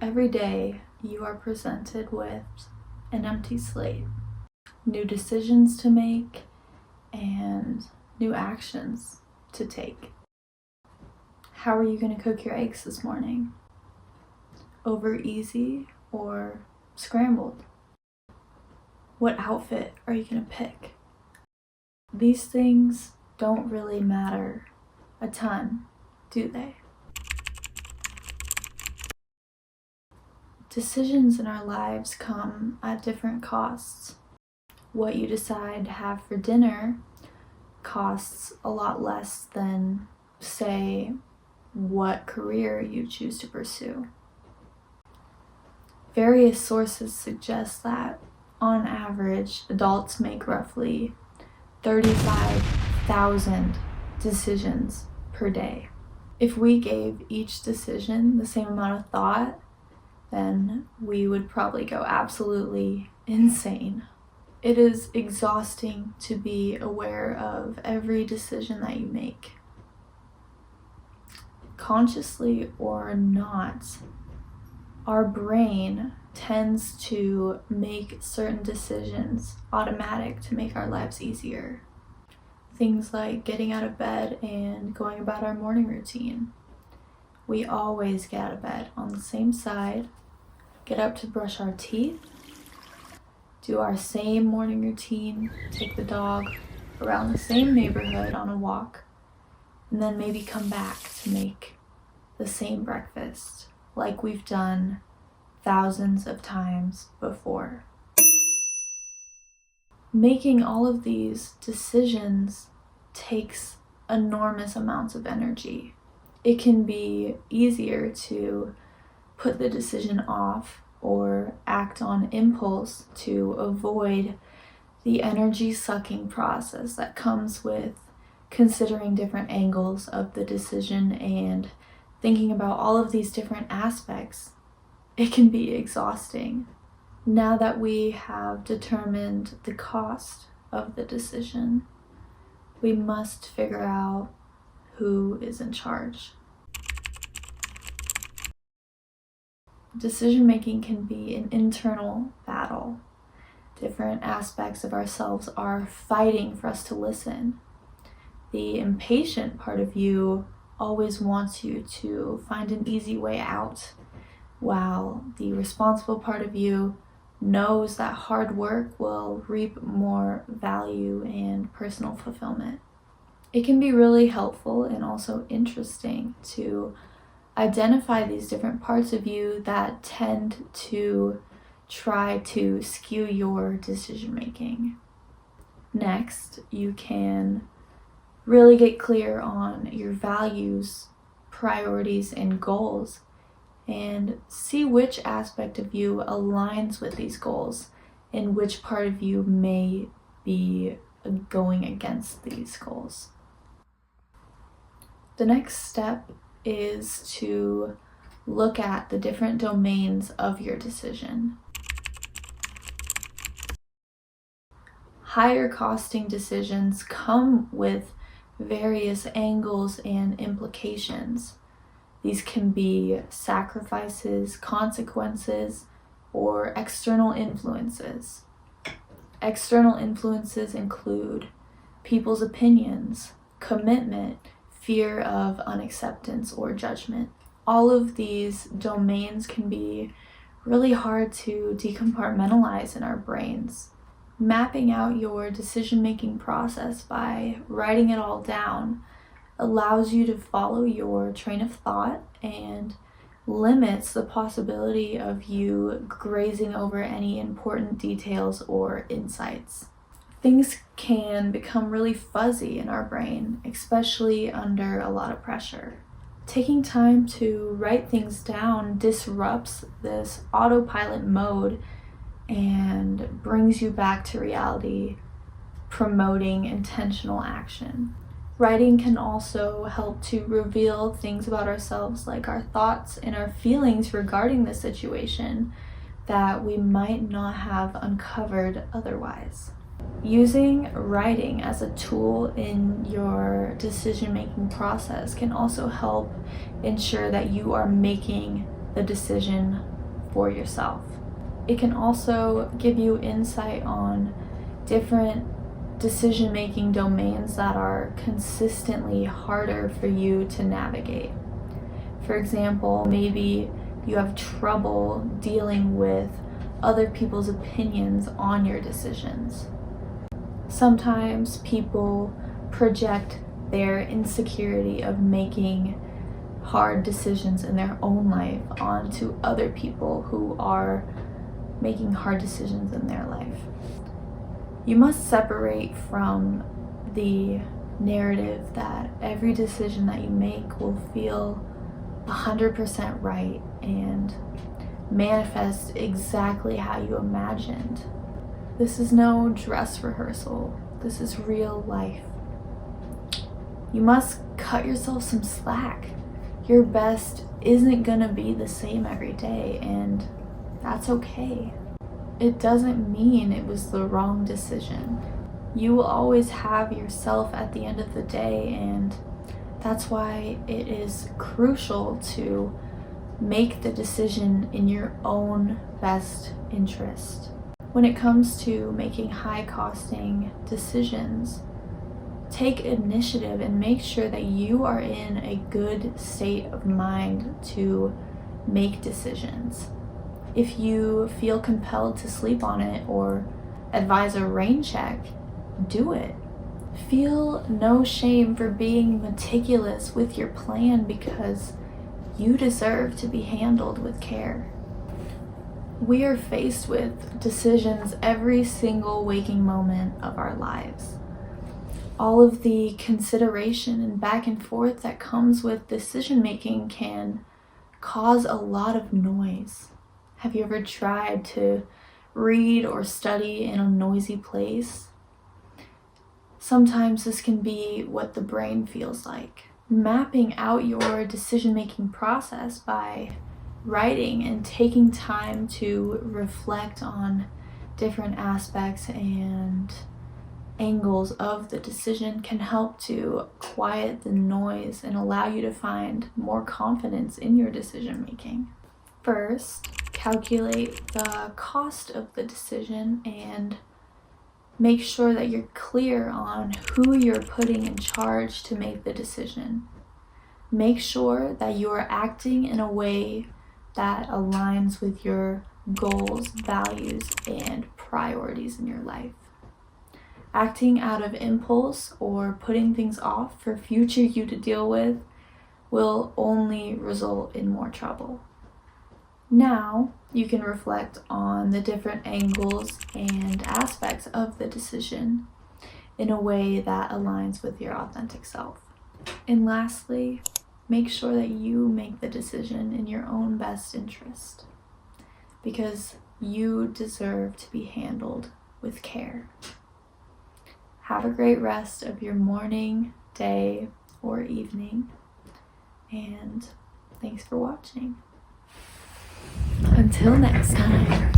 Every day you are presented with an empty slate, new decisions to make and new actions to take. How are you going to cook your eggs this morning? Over easy or scrambled? What outfit are you going to pick? These things don't really matter a ton, do they? Decisions in our lives come at different costs. What you decide to have for dinner costs a lot less than, say, what career you choose to pursue. Various sources suggest that, on average, adults make roughly 35,000 decisions per day. If we gave each decision the same amount of thought, then we would probably go absolutely insane. It is exhausting to be aware of every decision that you make. Consciously or not, our brain tends to make certain decisions automatic to make our lives easier. Things like getting out of bed and going about our morning routine. We always get out of bed on the same side, get up to brush our teeth, do our same morning routine, take the dog around the same neighborhood on a walk, and then maybe come back to make the same breakfast like we've done thousands of times before. Making all of these decisions takes enormous amounts of energy. It can be easier to put the decision off or act on impulse to avoid the energy-sucking process that comes with considering different angles of the decision and thinking about all of these different aspects. It can be exhausting. Now that we have determined the cost of the decision, we must figure out who is in charge. Decision-making can be an internal battle. Different aspects of ourselves are fighting for us to listen. The impatient part of you always wants you to find an easy way out, while the responsible part of you knows that hard work will reap more value and personal fulfillment. It can be really helpful and also interesting to identify these different parts of you that tend to try to skew your decision making. Next, you can really get clear on your values, priorities, and goals, and see which aspect of you aligns with these goals and which part of you may be going against these goals. The next step is to look at the different domains of your decision. Higher costing decisions come with various angles and implications. These can be sacrifices, consequences, or external influences. External influences include people's opinions, commitment, fear of unacceptance or judgment. All of these domains can be really hard to decompartmentalize in our brains. Mapping out your decision-making process by writing it all down allows you to follow your train of thought and limits the possibility of you grazing over any important details or insights. Things can become really fuzzy in our brain, especially under a lot of pressure. Taking time to write things down disrupts this autopilot mode and brings you back to reality, promoting intentional action. Writing can also help to reveal things about ourselves, like our thoughts and our feelings regarding the situation that we might not have uncovered otherwise. Using writing as a tool in your decision-making process can also help ensure that you are making the decision for yourself. It can also give you insight on different decision-making domains that are consistently harder for you to navigate. For example, maybe you have trouble dealing with other people's opinions on your decisions. Sometimes people project their insecurity of making hard decisions in their own life onto other people who are making hard decisions in their life. You must separate from the narrative that every decision that you make will feel 100% right and manifest exactly how you imagined. This is no dress rehearsal. This is real life. You must cut yourself some slack. Your best isn't gonna be the same every day, and that's okay. It doesn't mean it was the wrong decision. You will always have yourself at the end of the day, and that's why it is crucial to make the decision in your own best interest. When it comes to making high-costing decisions, take initiative and make sure that you are in a good state of mind to make decisions. If you feel compelled to sleep on it or advise a rain check, do it. Feel no shame for being meticulous with your plan because you deserve to be handled with care. We are faced with decisions every single waking moment of our lives. All of the consideration and back and forth that comes with decision making can cause a lot of noise. Have you ever tried to read or study in a noisy place? Sometimes this can be what the brain feels like. Mapping out your decision-making process by writing and taking time to reflect on different aspects and angles of the decision can help to quiet the noise and allow you to find more confidence in your decision-making. First, calculate the cost of the decision and make sure that you're clear on who you're putting in charge to make the decision. Make sure that you are acting in a way that aligns with your goals, values, and priorities in your life. Acting out of impulse or putting things off for future you to deal with will only result in more trouble. Now, you can reflect on the different angles and aspects of the decision in a way that aligns with your authentic self. And lastly, make sure that you make the decision in your own best interest because you deserve to be handled with care. Have a great rest of your morning, day, or evening, and thanks for watching. Until next time.